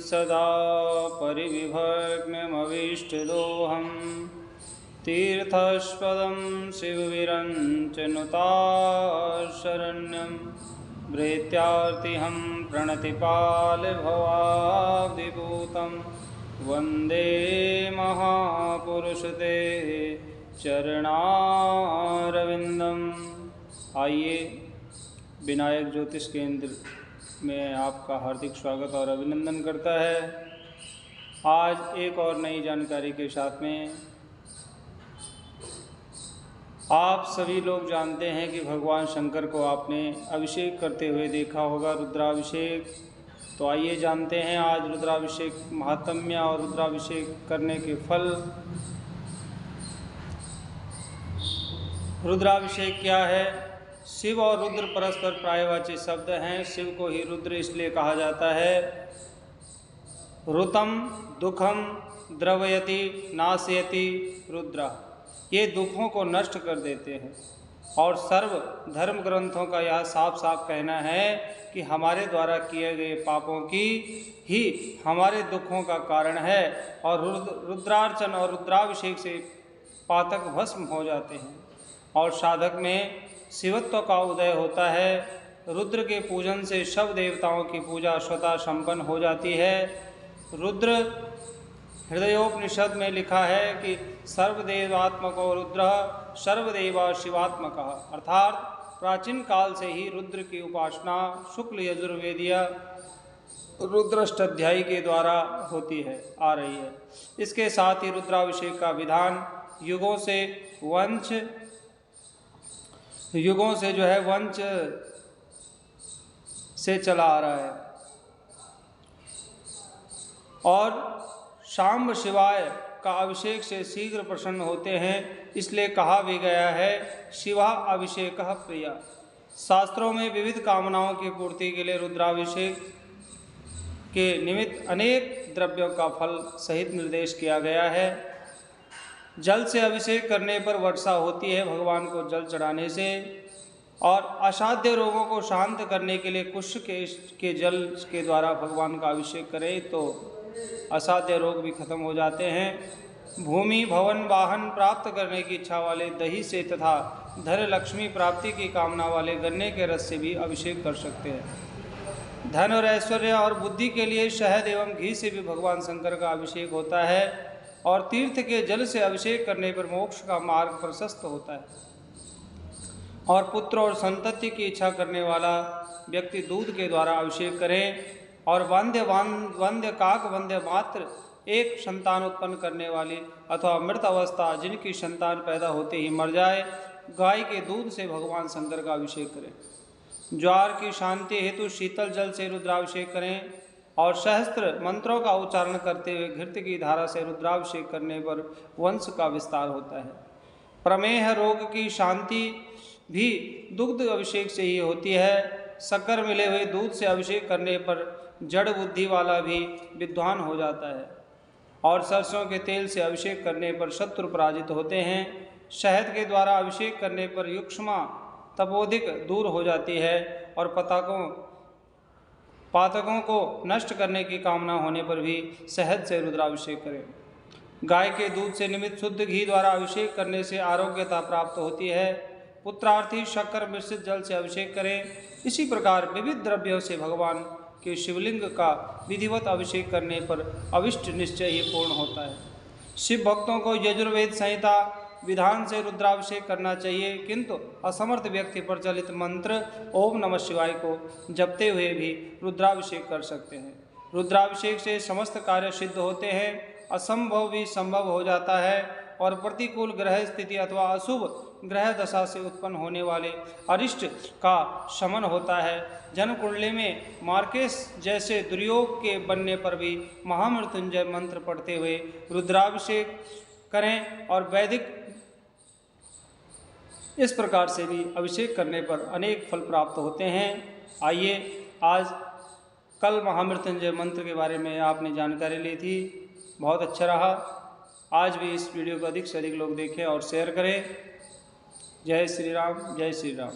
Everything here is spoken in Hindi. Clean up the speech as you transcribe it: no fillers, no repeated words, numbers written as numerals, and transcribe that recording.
सदा परिविभग्नमविष्टदोहं तीर्थस्पदं शिवविरञ्चनुताशरण्यं प्रेत्यार्तिहं प्रणतिपालभवाब्धिभूतं वन्दे महापुरुषते चरणारविंदम। आइए, विनायक ज्योतिष केंद्र में आपका हार्दिक स्वागत और अभिनंदन करता है। आज एक और नई जानकारी के साथ में आप सभी लोग जानते हैं कि भगवान शंकर को आपने अभिषेक करते हुए देखा होगा, रुद्राभिषेक। तो आइए जानते हैं आज रुद्राभिषेक महात्म्य और रुद्राभिषेक करने के फल। रुद्राभिषेक क्या है? शिव और रुद्र परस्पर पर्यायवाची शब्द हैं। शिव को ही रुद्र इसलिए कहा जाता है। ऋतम दुखम द्रवयति नाशयति रुद्र, ये दुखों को नष्ट कर देते हैं। और सर्व धर्म ग्रंथों का यह साफ साफ कहना है कि हमारे द्वारा किए गए पापों की ही हमारे दुखों का कारण है। और रुद्रार्चन और रुद्राभिषेक से पातक भस्म हो जाते हैं और साधक में शिवत्व का उदय होता है। रुद्र के पूजन से सब देवताओं की पूजा स्वतः संपन्न हो जाती है। रुद्र हृदयोपनिषद में लिखा है कि सर्वदेवात्मको रुद्र सर्वदेवा शिवात्मक, अर्थात प्राचीन काल से ही रुद्र की उपासना शुक्ल यजुर्वेदीय रुद्राष्टाध्यायी के द्वारा होती है आ रही है। इसके साथ ही रुद्राभिषेक का विधान युगों से वंश से चला आ रहा है। और शाम्ब शिवाय का अभिषेक से शीघ्र प्रसन्न होते हैं, इसलिए कहा भी गया है शिवा अभिषेक प्रिया। शास्त्रों में विविध कामनाओं की पूर्ति के लिए रुद्राभिषेक के निमित्त अनेक द्रव्यों का फल सहित निर्देश किया गया है। जल से अभिषेक करने पर वर्षा होती है भगवान को जल चढ़ाने से। और असाध्य रोगों को शांत करने के लिए कुश के जल के द्वारा भगवान का अभिषेक करें तो असाध्य रोग भी खत्म हो जाते हैं। भूमि भवन वाहन प्राप्त करने की इच्छा वाले दही से तथा धन लक्ष्मी प्राप्ति की कामना वाले गन्ने के रस से भी अभिषेक कर सकते हैं। धन और ऐश्वर्य और बुद्धि के लिए शहद एवं घी से भी भगवान शंकर का अभिषेक होता है। और तीर्थ के जल से अभिषेक करने पर मोक्ष का मार्ग प्रशस्त होता है। और पुत्र और संतति की इच्छा करने वाला व्यक्ति दूध के द्वारा अभिषेक करें। और वंद्य काक वंद्य मात्र एक संतान उत्पन्न करने वाली अथवा मृत अवस्था जिनकी संतान पैदा होते ही मर जाए, गाय के दूध से भगवान शंकर का अभिषेक करें। ज्वार की शांति हेतु शीतल जल से रुद्राभिषेक करें। और सहस्त्र मंत्रों का उच्चारण करते हुए घृत की धारा से रुद्राभिषेक करने पर वंश का विस्तार होता है। प्रमेह रोग की शांति भी दुग्ध अभिषेक से ही होती है। शक्कर मिले हुए दूध से अभिषेक करने पर जड़ बुद्धि वाला भी विद्वान हो जाता है। और सरसों के तेल से अभिषेक करने पर शत्रु पराजित होते हैं। शहद के द्वारा अभिषेक करने पर युक्ष्मा तपोधिक दूर हो जाती है। और पातकों को नष्ट करने की कामना होने पर भी शहद से रुद्राभिषेक करें। गाय के दूध से निर्मित शुद्ध घी द्वारा अभिषेक करने से आरोग्यता प्राप्त होती है। पुत्रार्थी शक्कर मिश्रित जल से अभिषेक करें। इसी प्रकार विविध द्रव्यों से भगवान के शिवलिंग का विधिवत अभिषेक करने पर अभिष्ट निश्चय ही पूर्ण होता है। शिव भक्तों को यजुर्वेद संहिता विधान से रुद्राभिषेक करना चाहिए, किंतु असमर्थ व्यक्ति प्रचलित मंत्र ओम नमः शिवाय को जपते हुए भी रुद्राभिषेक कर सकते हैं। रुद्राभिषेक से समस्त कार्य सिद्ध होते हैं, असंभव भी संभव हो जाता है। और प्रतिकूल ग्रह स्थिति अथवा अशुभ ग्रह दशा से उत्पन्न होने वाले अरिष्ट का शमन होता है। जन्म कुंडली में मार्केश जैसे दुर्योग के बनने पर भी महामृत्युंजय मंत्र पढ़ते हुए रुद्राभिषेक करें। और वैदिक इस प्रकार से भी अभिषेक करने पर अनेक फल प्राप्त होते हैं। आइए, आज कल महामृत्युंजय मंत्र के बारे में आपने जानकारी ली थी, बहुत अच्छा रहा। आज भी इस वीडियो को अधिक से अधिक लोग देखें और शेयर करें। जय श्री राम, जय श्री राम।